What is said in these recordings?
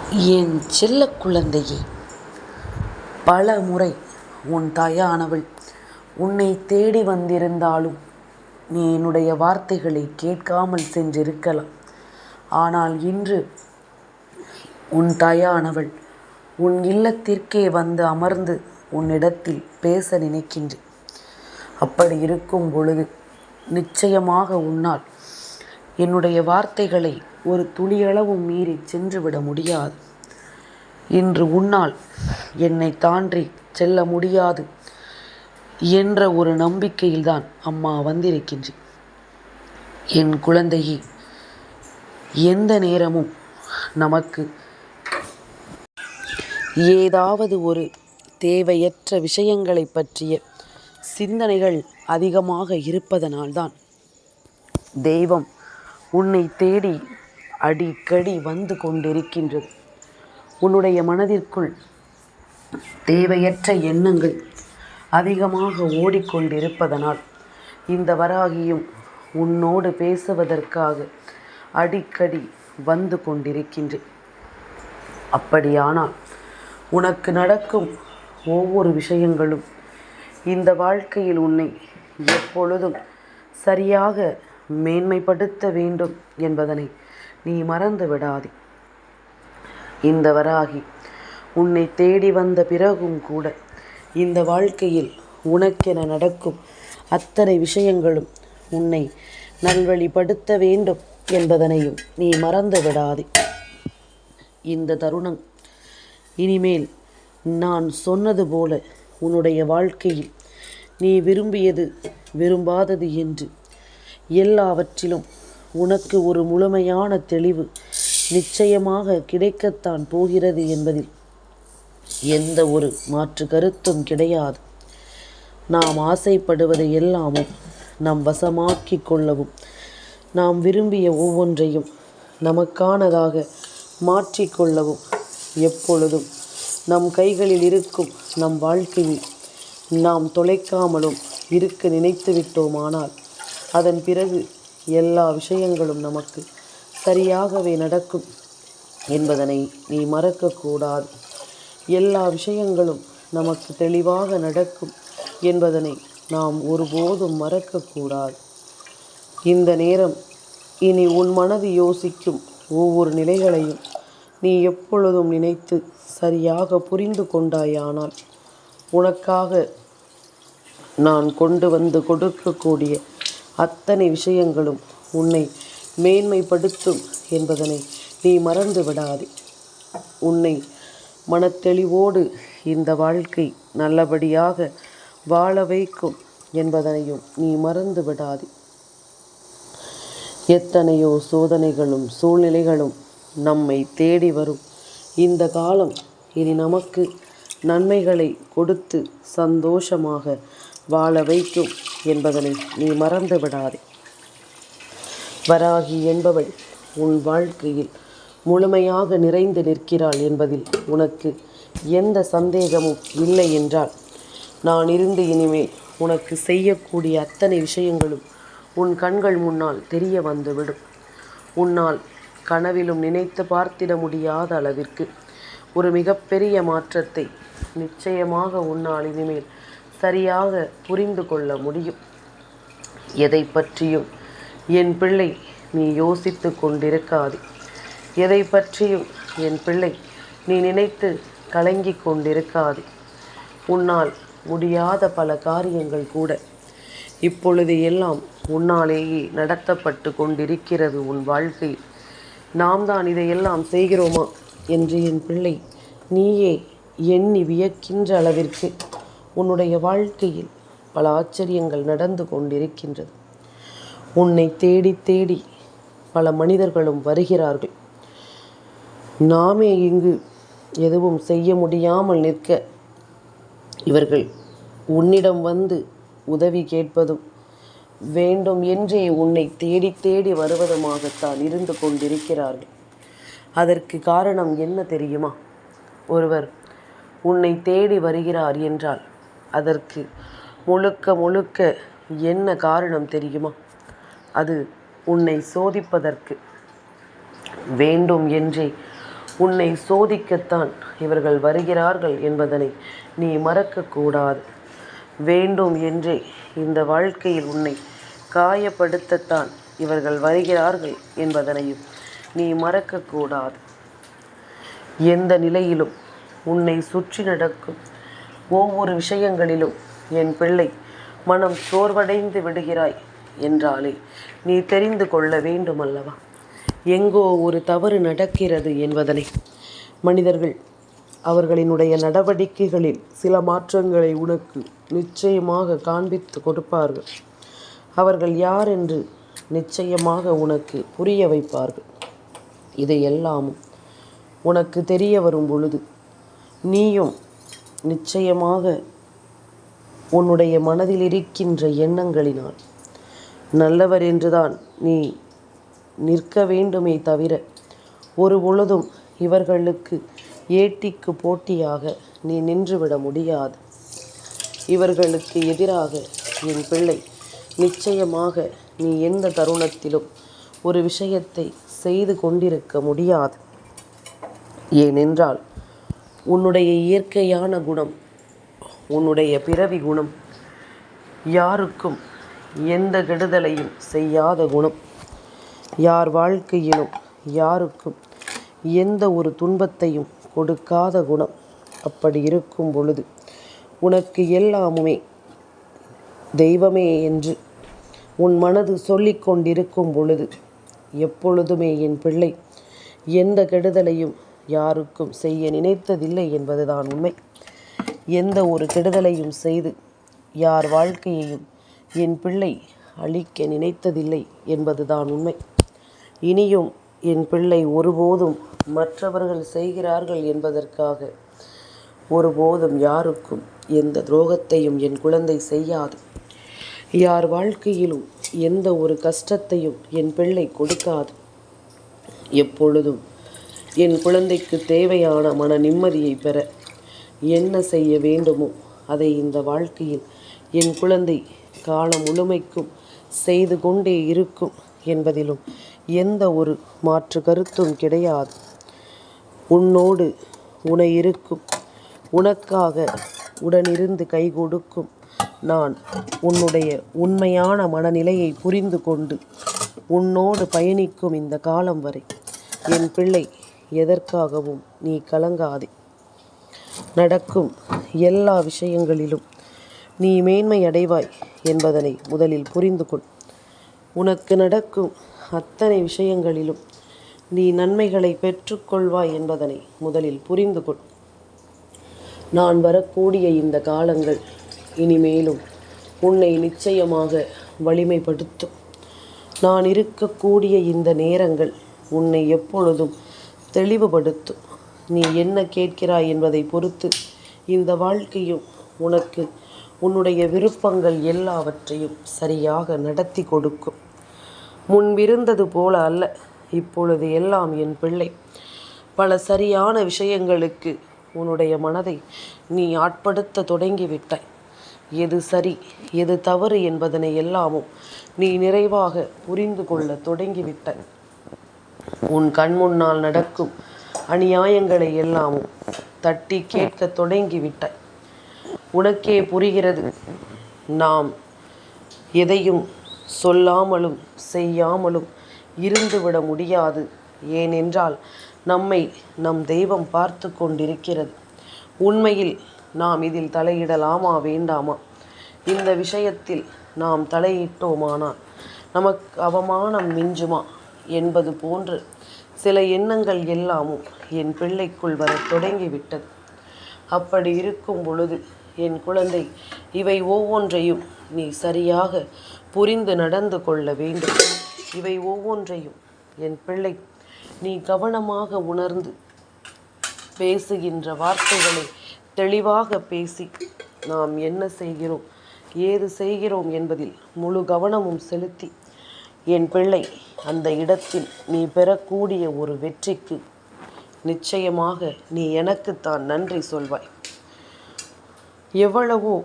என் செல்ல குழந்தையே, பல முறை உன் தாயானவள் உன்னை தேடி வந்திருந்தாலும் நீ என்னுடைய வார்த்தைகளை கேட்காமல் சென்றிருக்கலாம். ஆனால் இன்று உன் தாயானவள் உன் இல்லத்திற்கே வந்து அமர்ந்து உன்னிடத்தில் பேச நினைக்கின்றேன். அப்படி இருக்கும் பொழுது நிச்சயமாக உன்னால் என்னுடைய வார்த்தைகளை ஒரு துளியளவும் மீறி சென்றுவிட முடியாது. இன்று உன்னால் என்னை தாண்டி செல்ல முடியாது என்ற ஒரு நம்பிக்கையில்தான் அம்மா வந்திருக்கின்றேன். என் குழந்தையே, எந்த நேரமும் நமக்கு ஏதாவது ஒரு தேவையற்ற விஷயங்களை பற்றிய சிந்தனைகள் அதிகமாக இருப்பதனால்தான் தெய்வம் உன்னை தேடி அடிக்கடி வந்து கொண்டிருக்கின்றது. உன்னுடைய மனதிற்குள் தேவையற்ற எண்ணங்கள் அதிகமாக ஓடிக்கொண்டிருப்பதனால் இந்த வராகியும் உன்னோடு பேசுவதற்காக அடிக்கடி வந்து கொண்டிருக்கின்றேன். அப்படியானால் உனக்கு நடக்கும் ஒவ்வொரு விஷயங்களும் இந்த வாழ்க்கையில் உன்னை எப்பொழுதும் சரியாக மேன்மைப்படுத்த வேண்டும் என்பதனை நீ மறந்து விடாதே. இந்த வராகி உன்னை தேடி வந்த பிறகும் கூட இந்த வாழ்க்கையில் உனக்கென நடக்கும் அத்தனை விஷயங்களும் உன்னை நல்வழிப்படுத்த வேண்டும் என்பதனையும் நீ மறந்து விடாதே. இந்த தருணம் இனிமேல் நான் சொன்னது போல உன்னுடைய வாழ்க்கையில் நீ விரும்பியது விரும்பாதது என்று எல்லாவற்றிலும் உனக்கு ஒரு முழுமையான தெளிவு நிச்சயமாக கிடைக்கத்தான் போகிறது என்பதில் எந்த ஒரு மாற்று கருத்தும் கிடையாது. நாம் ஆசைப்படுவதை எல்லாமும் நாம் வசமாக்கி கொள்ளவும், நாம் விரும்பிய ஒவ்வொன்றையும் நமக்கானதாக மாற்றிக்கொள்ளவும் எப்பொழுதும் நம் கைகளில் இருக்கும் நம் வாழ்க்கையை நாம் தொலைக்காமலும் இருக்க நினைத்து விட்டோமானால் அதன் பிறகு எல்லா விஷயங்களும் நமக்கு சரியாகவே நடக்கும் என்பதனை நீ மறக்கக்கூடாது. எல்லா விஷயங்களும் நமக்கு தெளிவாக நடக்கும் என்பதனை நாம் ஒருபோதும் மறக்கக்கூடாது. இந்த நேரம் இனி உன் மனது யோசிக்கும் ஒவ்வொரு நிலைகளையும் நீ எப்பொழுதும் நினைத்து சரியாக புரிந்து கொண்டாயானால் உனக்காக நான் கொண்டு வந்து கொடுக்கக்கூடிய அத்தனை விஷயங்களும் உன்னை மேன்மைப்படுத்தும் என்பதனை நீ மறந்து விடாதே. உன்னை மனத்தெளிவோடு இந்த வாழ்க்கை நல்லபடியாக வாழ வைக்கும் என்பதனையும் நீ மறந்து விடாதே. எத்தனையோ சோதனைகளும் சூழ்நிலைகளும் நம்மை தேடி வரும் இந்த காலம் இனி நமக்கு நன்மைகளை கொடுத்து சந்தோஷமாக வாழ வைக்கும் என்பதனை நீ மறந்து விடாதே. வராகி என்பவள் உன் வாழ்க்கையில் முழுமையாக நிறைந்து நிற்கிறாள் என்பதில் உனக்கு எந்த சந்தேகமும் இல்லை என்றால், நான் இருந்து இனிமேல் உனக்கு செய்யக்கூடிய அத்தனை விஷயங்களும் உன் கண்கள் முன்னால் தெரிய வந்துவிடும். உன்னால் கனவிலும் நினைத்து பார்த்திட முடியாத அளவிற்கு ஒரு மிகப்பெரிய மாற்றத்தை நிச்சயமாக உன்னால் இனிமேல் சரியாக புரிந்து கொள்ள முடியும். எதை பற்றியும் என் பிள்ளை நீ யோசித்து கொண்டிருக்காதே. எதை பற்றியும் என் பிள்ளை நீ நினைத்து கலங்கி கொண்டிருக்காதே. உன்னால் முடியாத பல காரியங்கள் கூட இப்பொழுது எல்லாம் உன்னாலேயே நடத்தப்பட்டு கொண்டிருக்கிறது உன் வாழ்க்கையில். நாம் தான் இதையெல்லாம் செய்கிறோமா என்று என் பிள்ளை நீயே எண்ணி வியக்கின்ற அளவிற்கு உன்னுடைய வாழ்க்கையில் பல ஆச்சரியங்கள் நடந்து கொண்டிருக்கின்றது. உன்னை தேடி தேடி பல மனிதர்களும் வருகிறார்கள். நாமே இங்கு எதுவும் செய்ய முடியாமல் நிற்க இவர்கள் உன்னிடம் வந்து உதவி கேட்பதும் வேண்டும் என்றே உன்னை தேடி தேடி வருவதுமாகத்தான் இருந்து கொண்டிருக்கிறார்கள். அதற்கு காரணம் என்ன தெரியுமா? ஒருவர் உன்னை தேடி வருகிறார் என்றால் அதற்கு முழுக்க முழுக்க என்ன காரணம் தெரியுமா? அது உன்னை சோதிப்பதற்கு, வேண்டும் என்றே உன்னை சோதிக்கத்தான் இவர்கள் வருகிறார்கள் என்பதனை நீ மறக்கக்கூடாது. வேண்டும் என்றே இந்த வாழ்க்கையில் உன்னை காயப்படுத்தத்தான் இவர்கள் வருகிறார்கள் என்பதனையும் நீ மறக்கக்கூடாது. எந்த நிலையிலும் உன்னை சுற்றி நடக்கும் ஒவ்வொரு விஷயங்களிலும் என் பிள்ளை மனம் சோர்வடைந்து விடுகிறாய் என்றாலே நீ தெரிந்து கொள்ள வேண்டுமல்லவா? எங்கோ ஒரு தவறு நடக்கிறது என்பதனை மனிதர்கள் அவர்களினுடைய நடவடிக்கைகளில் சில மாற்றங்களை உனக்கு நிச்சயமாக காண்பித்து கொடுப்பார்கள். அவர்கள் யார் என்று நிச்சயமாக உனக்கு புரிய வைப்பார்கள். இதையெல்லாமும் உனக்கு தெரிய வரும் பொழுது நீயும் நிச்சயமாக உன்னுடைய மனதில் இருக்கின்ற எண்ணங்களினால் நல்லவர் என்றுதான் நீ நிற்க வேண்டுமே தவிர ஒரு பொழுதும் இவர்களுக்கு ஏட்டிக்கு போட்டியாக நீ நின்றுவிட முடியாது. இவர்களுக்கு எதிராக என் பிள்ளை நிச்சயமாக நீ எந்த தருணத்திலும் ஒரு விஷயத்தை செய்து கொண்டிருக்க முடியாது. ஏனென்றால் உன்னுடைய இயற்கையான குணம், உன்னுடைய பிறவி குணம் யாருக்கும் எந்த கெடுதலையும் செய்யாத குணம், யார் வாழ்க்கையிலும் யாருக்கும் எந்த ஒரு துன்பத்தையும் கொடுக்காத குணம். அப்படி இருக்கும் பொழுது உனக்கு எல்லாமுமே தெய்வமே என்று உன் மனது சொல்லிக் கொண்டிருக்கும் பொழுது எப்பொழுதுமே என் பிள்ளை எந்த கெடுதலையும் யாருக்கும் செய்ய நினைத்ததில்லை என்பதுதான் உண்மை. எந்த ஒரு கெடுதலையும் செய்து யார் வாழ்க்கையையும் என் பிள்ளை அழிக்க நினைத்ததில்லை என்பதுதான் உண்மை. இனியும் என் பிள்ளை ஒருபோதும் மற்றவர்கள் செய்கிறார்கள் என்பதற்காக ஒருபோதும் யாருக்கும் எந்த துரோகத்தையும் என் குழந்தை செய்யாது. யார் வாழ்க்கையிலும் எந்த ஒரு கஷ்டத்தையும் என் பிள்ளை கொடுக்காது. எப்பொழுதும் என் குழந்தைக்கு தேவையான மன நிம்மதியை பெற என்ன செய்ய வேண்டுமோ அதை இந்த வாழ்க்கையில் என் குழந்தை காலம் முழுமைக்கும் செய்து கொண்டே இருக்கும் என்பதிலும் எந்த ஒரு மாற்று கருத்தும் கிடையாது. உன்னோடு உனை இருக்கும், உனக்காக உடனிருந்து கை கொடுக்கும் நான் உன்னுடைய உண்மையான மனநிலையை புரிந்து கொண்டு உன்னோடு பயணிக்கும் இந்த காலம் வரை என் பிள்ளை எதற்காகவும் நீ கலங்காதே. நடக்கும் எல்லா விஷயங்களிலும் நீ மேன்மை அடைவாய் என்பதனை முதலில் புரிந்து கொள். உனக்கு நடக்கும் அத்தனை விஷயங்களிலும் நீ நன்மைகளை பெற்றுக்கொள்வாய் என்பதனை முதலில் புரிந்து கொள். நான் வரக்கூடிய இந்த காலங்கள் இனிமேலும் உன்னை நிச்சயமாக வலிமைப்படுத்தும். நான் இருக்கக்கூடிய இந்த நேரங்கள் உன்னை எப்பொழுதும் தெளிவுபடுத்தும். நீ என்ன கேட்கிறாய் என்பதை பொறுத்து இந்த வாழ்க்கையும் உனக்கு உன்னுடைய விருப்பங்கள் எல்லாவற்றையும் சரியாக நடத்தி கொடுக்கும். முன்பிருந்தது போல அல்ல, இப்பொழுது எல்லாம் என் பிள்ளை பல சரியான விஷயங்களுக்கு உன்னுடைய மனதை நீ ஆட்படுத்த தொடங்கிவிட்டாய். எது சரி எது தவறு என்பதனை எல்லாமும் நீ நிறைவாக புரிந்து கொள்ள தொடங்கிவிட்டாய். உன் கண் முன்னால் நடக்கும் அநியாயங்களை எல்லாமும் தட்டி கேட்க தொடங்கிவிட்டாய். உனக்கே புரிகிறது, நாம் எதையும் சொல்லாமலும் செய்யாமலும் இருந்துவிட முடியாது. ஏனென்றால் நம்மை நம் தெய்வம் பார்த்து கொண்டிருக்கிறது. உண்மையில் நாம் இதில் தலையிடலாமா வேண்டாமா? இந்த விஷயத்தில் நாம் தலையிட்டோமானால் நமக்கு அவமானம் மிஞ்சுமா என்பது போன்று சில எண்ணங்கள் எல்லாமும் என் பிள்ளைக்குள் வர தொடங்கிவிட்டது. அப்படி இருக்கும் பொழுது என் குழந்தை, இவை ஒவ்வொன்றையும் நீ சரியாக புரிந்து நடந்து கொள்ள வேண்டும். இவை ஒவ்வொன்றையும் என் பிள்ளை நீ கவனமாக உணர்ந்து பேசுகின்ற வார்த்தைகளை தெளிவாக பேசி நாம் என்ன செய்கிறோம் ஏது செய்கிறோம் என்பதில் முழு கவனமும் செலுத்தி என் பிள்ளை அந்த இடத்தில் நீ பெறக்கூடிய ஒரு வெற்றிக்கு நிச்சயமாக நீ எனக்குத்தான் நன்றி சொல்வாய். எவ்வளவோ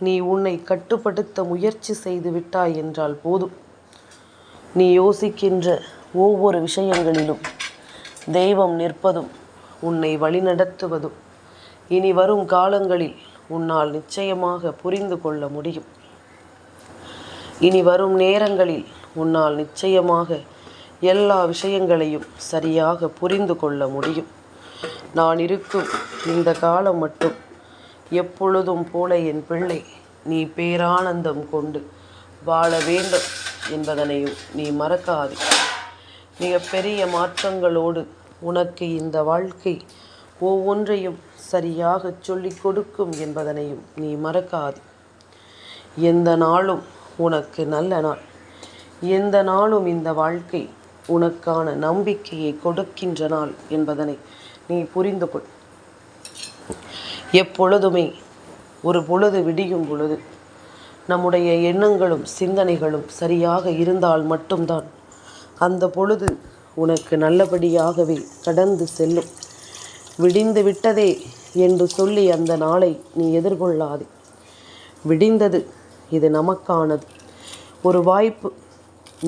நீ உன்னை கட்டுப்படுத்த முயற்சி செய்து விட்டாய் என்றால் போதும். நீ யோசிக்கின்ற ஒவ்வொரு விஷயங்களிலும் தெய்வம் நிற்பதும் உன்னை வழிநடத்துவதும் இனி வரும் காலங்களில் உன்னால் நிச்சயமாக புரிந்து கொள்ள முடியும். இனி வரும் நேரங்களில் உன்னால் நிச்சயமாக எல்லா விஷயங்களையும் சரியாக புரிந்து கொள்ள முடியும். நான் இருக்கும் இந்த காலம் மட்டும் எப்பொழுதும் போல என் பிள்ளை நீ பேரானந்தம் கொண்டு வாழ வேண்டும் என்பதனையும் நீ மறக்காதே. மிகப்பெரிய மாற்றங்களோடு உனக்கு இந்த வாழ்க்கை ஒவ்வொன்றையும் சரியாக சொல்லிக் கொடுக்கும் என்பதனையும் நீ மறக்காதே. எந்த நாளும் உனக்கு நல்ல நாள். எந்த நாளும் இந்த வாழ்க்கை உனக்கான நம்பிக்கையை கொடுக்கின்ற நாள் என்பதனை நீ புரிந்து கொள். எப்பொழுதுமே ஒரு பொழுது விடியும் பொழுது நம்முடைய எண்ணங்களும் சிந்தனைகளும் சரியாக இருந்தால் மட்டும்தான் அந்த பொழுது உனக்கு நல்லபடியாகவே கடந்து செல்லும். விடிந்து விட்டதே என்று சொல்லி அந்த நாளை நீ எதிர்கொள்ளாதே. விடிந்தது, இது நமக்கானது, ஒரு வாய்ப்பு.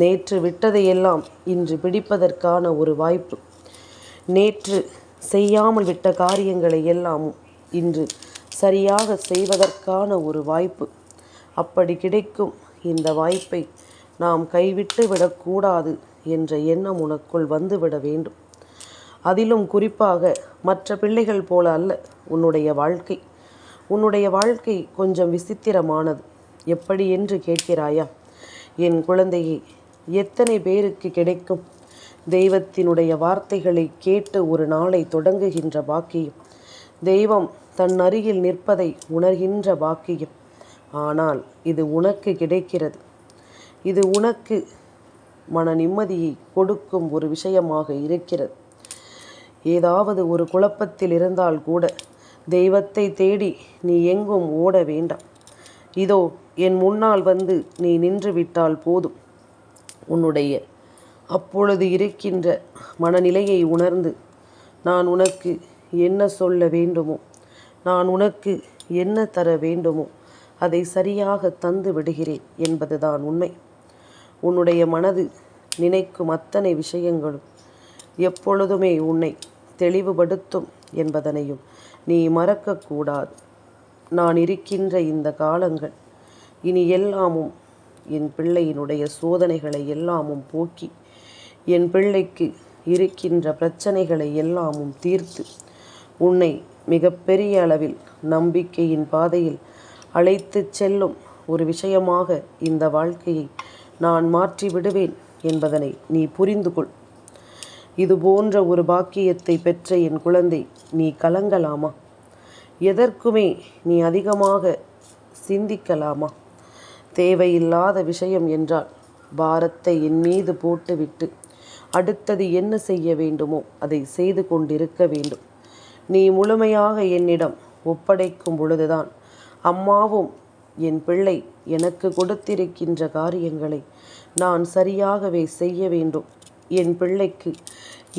நேற்று விட்டதையெல்லாம் இன்று பிடிப்பதற்கான ஒரு வாய்ப்பு. நேற்று செய்யாமல் விட்ட காரியங்களை எல்லாமும் இன்று சரியாக செய்வதற்கான ஒரு வாய்ப்பு. அப்படி கிடைக்கும் இந்த வாய்ப்பை நாம் கைவிட்டு விடக்கூடாது என்ற எண்ணம் உனக்குள் வந்துவிட வேண்டும். அதிலும் குறிப்பாக மற்ற பிள்ளைகள் போல அல்ல உன்னுடைய வாழ்க்கை. உன்னுடைய வாழ்க்கை கொஞ்சம் விசித்திரமானது. எப்படி என்று கேட்கிறாயா? என் குழந்தையே, எத்தனை பேருக்கு கிடைக்கும் தெய்வத்தினுடைய வார்த்தைகளை கேட்டு ஒரு நாளை தொடங்குகின்ற பாக்கியம், தெய்வம் தன் அருகில் நிற்பதை உணர்கின்ற பாக்கியம். ஆனால் இது உனக்கு கிடைக்கிறது. இது உனக்கு மன நிம்மதியை கொடுக்கும் ஒரு விஷயமாக இருக்கிறது. ஏதாவது ஒரு குழப்பத்தில் இருந்தால் கூட தெய்வத்தை தேடி நீ எங்கும் ஓட வேண்டாம். இதோ என் முன்னால் வந்து நீ நின்று விட்டால் போதும். உன்னுடைய அப்பொழுது இருக்கின்ற மனநிலையை உணர்ந்து நான் உனக்கு என்ன சொல்ல வேண்டுமோ, நான் உனக்கு என்ன தர வேண்டுமோ அதை சரியாக தந்து விடுகிறேன் என்பதுதான் உண்மை. உன்னுடைய மனது நினைக்கும் அத்தனை விஷயங்களும் எப்பொழுதுமே உன்னை தெளிவுபடுத்தும் என்பதனையும் நீ மறக்கக்கூடாது. நான் இருக்கின்ற இந்த காலங்கள் இனி எல்லாமும் என் பிள்ளையினுடைய சோதனைகளை எல்லாமும் போக்கி என் பிள்ளைக்கு இருக்கின்ற பிரச்சனைகளை எல்லாமும் தீர்த்து உன்னை மிகப்பெரிய அளவில் நம்பிக்கையின் பாதையில் அழைத்து செல்லும் ஒரு விஷயமாக இந்த வாழ்க்கையை நான் மாற்றி விடுவேன் என்பதனை நீ புரிந்து கொள். இது போன்ற ஒரு பாக்கியத்தை பெற்ற என் குழந்தை, நீ கலங்கலாமா? எதற்குமே நீ அதிகமாக சிந்திக்கலாமா? தேவையில்லாத விஷயம் என்றால் பாரத்தை என் மீது போட்டுவிட்டு அடுத்தது என்ன செய்ய வேண்டுமோ அதை செய்து கொண்டிருக்க வேண்டும். நீ முழுமையாக என்னிடம் ஒப்படைக்கும் பொழுதுதான் அம்மாவும் என் பிள்ளை எனக்கு கொடுத்திருக்கின்ற காரியங்களை நான் சரியாகவே செய்ய வேண்டும். என் பிள்ளைக்கு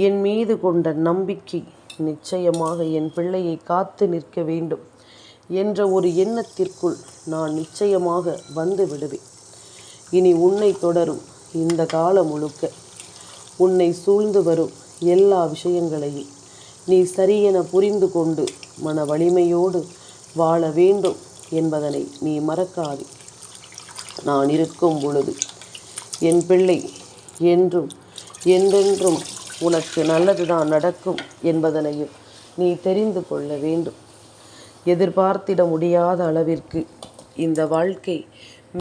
என் மீது கொண்ட நம்பிக்கை நிச்சயமாக என் பிள்ளையை காத்து நிற்க வேண்டும் என்ற ஒரு எண்ணத்திற்குள் நான் நிச்சயமாக வந்து விடுவேன். இனி உன்னை தொடரும் இந்த காலம் முழுக்க உன்னை சூழ்ந்து வரும் எல்லா விஷயங்களையும் நீ சரியென புரிந்து கொண்டு மன வலிமையோடு வாழ வேண்டும் என்பதனை நீ மறக்காதே. நான் இருக்கும் பொழுது என் பிள்ளை என்றும் என்றென்றும் உனக்கு நல்லதுதான் நடக்கும் என்பதனையும் நீ தெரிந்து கொள்ள வேண்டும். எதிர்பார்த்திட முடியாத அளவிற்கு இந்த வாழ்க்கை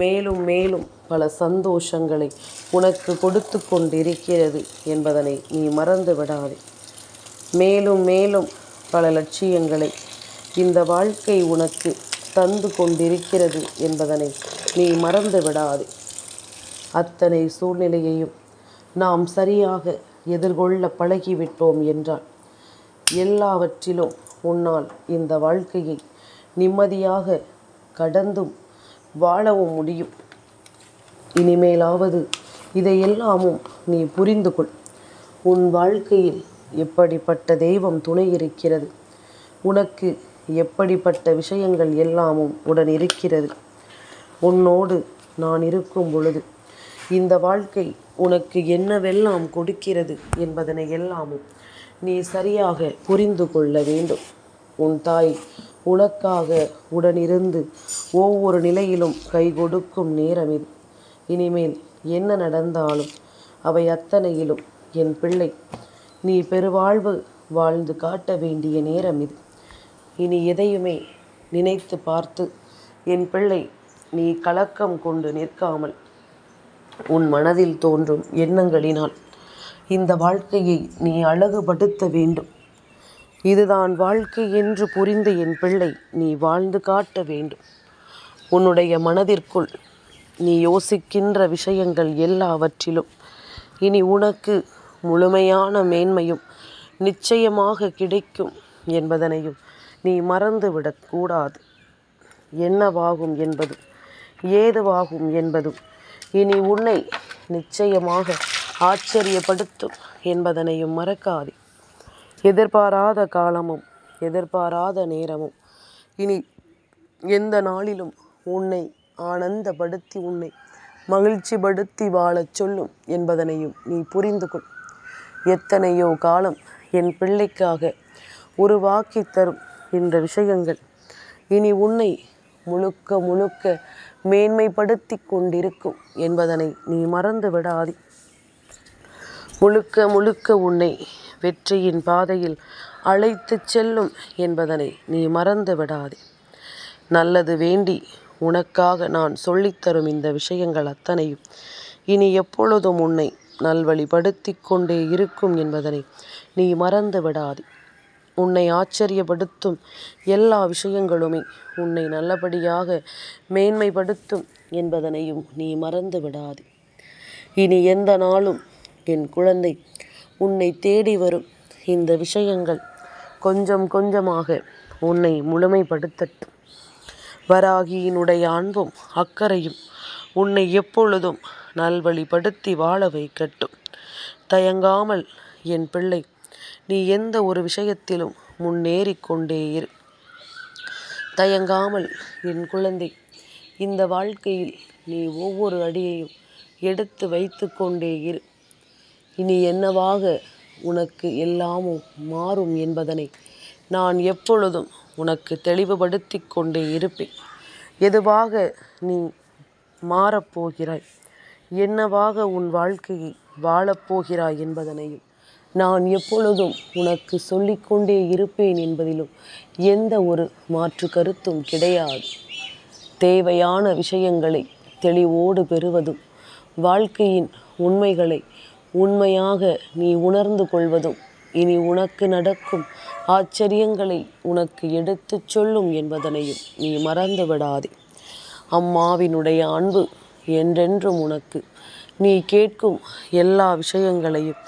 மேலும் மேலும் பல சந்தோஷங்களை உனக்கு கொடுத்து கொண்டிருக்கிறது என்பதனை நீ மறந்து விடாதே. மேலும் மேலும் பல லட்சியங்களை இந்த வாழ்க்கை உனக்கு தந்து கொண்டிருக்கிறது என்பதனை நீ மறந்து விடாதே. அத்தனை சூழ்நிலையையும் நாம் சரியாக எதிர்கொள்ள பழகிவிட்டோம் என்றால் எல்லாவற்றிலும் உன்னால் இந்த வாழ்க்கையை நிம்மதியாக கடந்தும் வாழவும் முடியும். இனிமேலாவது இதையெல்லாமும் நீ புரிந்து கொள். உன் வாழ்க்கையில் எப்படிப்பட்ட தெய்வம் துணை இருக்கிறது, உனக்கு எப்படிப்பட்ட விஷயங்கள் எல்லாமும் உடன் இருக்கிறது. உன்னோடு நான் இருக்கும் பொழுது இந்த வாழ்க்கை உனக்கு என்னவெல்லாம் கொடுக்கிறது என்பதனை எல்லாமும் நீ சரியாக புரிந்து கொள்ள வேண்டும். உன் தாய் உனக்காக உடனிருந்து ஒவ்வொரு நிலையிலும் கை கொடுக்கும் நேரம் இது. இனிமேல் என்ன நடந்தாலும் அவை அத்தனையிலும் என் பிள்ளை நீ பெருவாழ்வு வாழ்ந்து காட்ட வேண்டிய நேரம் இது. இனி எதையுமே நினைத்து பார்த்து என் பிள்ளை நீ கலக்கம் கொண்டு நிற்காமல் உன் மனதில் தோன்றும் எண்ணங்களினால் இந்த வாழ்க்கையை நீ அழகுபடுத்த வேண்டும். இதுதான் வாழ்க்கை என்று புரிந்து என் பிள்ளை நீ வாழ்ந்து காட்ட வேண்டும். உன்னுடைய மனதிற்குள் நீ யோசிக்கின்ற விஷயங்கள் எல்லாவற்றிலும் இனி உனக்கு முழுமையான மேன்மையும் நிச்சயமாக கிடைக்கும் என்பதனையும் நீ மறந்துவிடக்கூடாது. என்னவாகும் என்பதும் ஏதுவாகும் என்பதும் இனி உன்னை நிச்சயமாக ஆச்சரியப்படுத்தும் என்பதனையும் மறக்காதே. எதிர்பாராத காலமும் எதிர்பாராத நேரமும் இனி எந்த நாளிலும் உன்னை ஆனந்தப்படுத்தி உன்னை மகிழ்ச்சிப்படுத்தி வாழச் சொல்லும் என்பதனையும் நீ புரிந்து கொள். எத்தனையோ காலம் என் பிள்ளைக்காக உருவாக்கி தரும் இந்த விஷயங்கள் இனி உன்னை முழுக்க முழுக்க மேன்மைப்படுத்தி கொண்டிருக்கும் என்பதனை நீ மறந்து விடாதே. முழுக்க முழுக்க உன்னை வெற்றியின் பாதையில் அழைத்து செல்லும் என்பதனை நீ மறந்து விடாதே. நல்லது வேண்டி உனக்காக நான் சொல்லித்தரும் இந்த விஷயங்கள் அத்தனையும் இனி எப்பொழுதும் உன்னை நல்வழிப்படுத்தி கொண்டே இருக்கும் என்பதனை நீ மறந்து விடாதே. உன்னை ஆச்சரியப்படுத்தும் எல்லா விஷயங்களுமே உன்னை நல்லபடியாக மேன்மைப்படுத்தும் என்பதனையும் நீ மறந்து விடாதே. இனி எந்த நாளும் என் குழந்தை உன்னை தேடி வரும் இந்த விஷயங்கள் கொஞ்சம் கொஞ்சமாக உன்னை முழுமைப்படுத்தட்டும். வராகியினுடைய அன்பும் அக்கறையும் உன்னை எப்பொழுதும் நல்வழிப்படுத்தி வாழ வைக்கட்டும். தயங்காமல் என் பிள்ளை நீ எந்த ஒரு விஷயத்திலும் முன்னேறி கொண்டே இரு. தயங்காமல் என் குழந்தை இந்த வாழ்க்கையில் நீ ஒவ்வொரு அடியையும் எடுத்து வைத்து கொண்டே இரு. இனி என்னவாக உனக்கு எல்லாமும் மாறும் என்பதனை நான் எப்பொழுதும் உனக்கு தெளிவுபடுத்தி கொண்டே இருப்பேன். எதுவாக நீ மாறப்போகிறாய், என்னவாக உன் வாழ்க்கையை வாழப்போகிறாய் என்பதனையும் நான் எப்பொழுதும் உனக்கு சொல்லிக்கொண்டே இருப்பேன் என்பதிலும் எந்த ஒரு மாற்று கருத்தும் கிடையாது. தேவையான விஷயங்களை தெளிவோடு பெறுவதும் வாழ்க்கையின் உண்மைகளை உண்மையாக நீ உணர்ந்து கொள்வதும் இனி உனக்கு நடக்கும் ஆச்சரியங்களை உனக்கு எடுத்துச் சொல்லும் என்பதனையும் நீ மறந்து விடாதே. அம்மாவினுடைய அன்பு என்றென்றும் உனக்கு நீ கேட்கும் எல்லா விஷயங்களையும்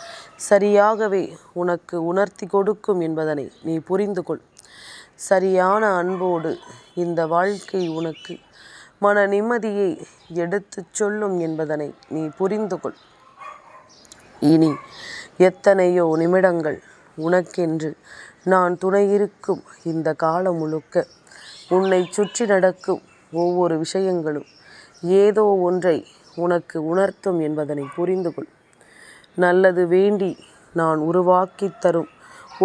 சரியாகவே உனக்கு உணர்த்தி கொடுக்கும் என்பதனை நீ புரிந்து கொள். சரியான அன்போடு இந்த வாழ்க்கை உனக்கு மன நிம்மதியை எடுத்துச் சொல்லும் என்பதனை நீ புரிந்து கொள். இனி எத்தனையோ நிமிடங்கள் உனக்கென்று நான் துணையிருக்கும் இந்த காலம் முழுக்க உன்னை சுற்றி நடக்கும் ஒவ்வொரு விஷயங்களும் ஏதோ ஒன்றை உனக்கு உணர்த்தும் என்பதனை புரிந்து கொள். நல்லது வேண்டி நான் உருவாக்கி தரும்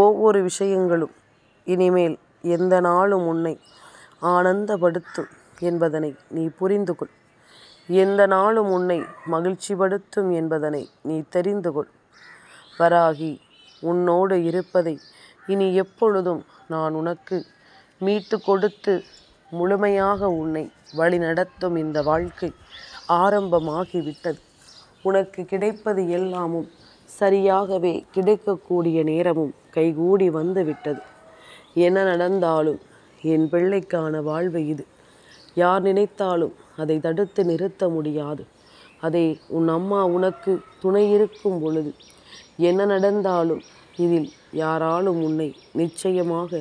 ஒவ்வொரு விஷயங்களும் இனிமேல் எந்த நாளும் உன்னை ஆனந்தப்படுத்தும் என்பதனை நீ புரிந்து கொள். எந்த நாளும் உன்னை மகிழ்ச்சிப்படுத்தும் என்பதனை நீ தெரிந்து கொள். வராகி உன்னோடு இருப்பதை இனி எப்பொழுதும் நான் உனக்கு மீட்டு கொடுத்து முழுமையாக உன்னை வழிநடத்தும் இந்த வாழ்க்கை ஆரம்பமாகிவிட்டது. உனக்கு கிடைப்பது எல்லாமும் சரியாகவே கிடைக்கக்கூடிய நேரமும் கைகூடி வந்து விட்டது. என்ன நடந்தாலும் என் பிள்ளைக்கான வாழ்வு இது. யார் நினைத்தாலும் அதை தடுத்து நிறுத்த முடியாது. அதை உன் அம்மா உனக்கு துணை இருக்கும் பொழுது என்ன நடந்தாலும் இதில் யாராலும் உன்னை நிச்சயமாக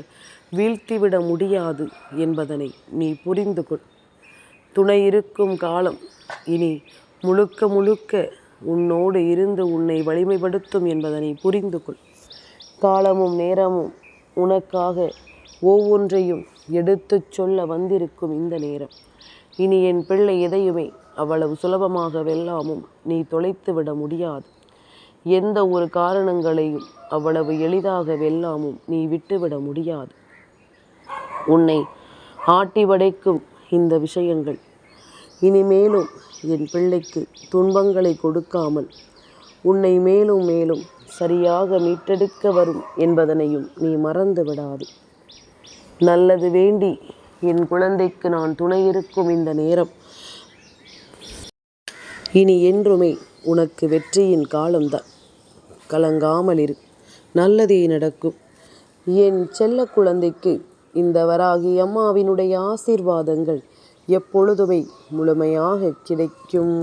வீழ்த்திவிட முடியாது என்பதனை நீ புரிந்து கொள். துணை இருக்கும் காலம் இனி முழுக்க முழுக்க உன்னோடு இருந்து உன்னை வலிமைப்படுத்தும் என்பதனை புரிந்து கொள். காலமும் நேரமும் உனக்காக ஒவ்வொன்றையும் எடுத்துச் சொல்ல வந்திருக்கும் இந்த நேரம் இனி என் பிள்ளை எதையுமே அவ்வளவு சுலபமாக வெல்லாமும் நீ தொலைத்து விட முடியாது. எந்த ஒரு காரணங்களையும் அவ்வளவு எளிதாக வெல்லாமும் நீ விட்டுவிட முடியாது. உன்னை ஆட்டி வதைக்கும் இந்த விஷயங்கள் இனிமேலும் என் பிள்ளைக்கு துன்பங்களை கொடுக்காமல் உன்னை மேலும் மேலும் சரியாக மீட்டெடுக்க வரும் என்பதனையும் நீ மறந்து விடாது. நல்லது வேண்டி என் குழந்தைக்கு நான் துணை இருக்கும் இந்த நேரம் இனி என்றுமே உனக்கு வெற்றியின் காலம்தான். கலங்காமல் இரு, நல்லதே நடக்கும். என் செல்ல குழந்தைக்கு இந்த வராகி அம்மாவினுடைய ஆசீர்வாதங்கள் எப்பொழுதுமே முழுமையாக கிடைக்கும்.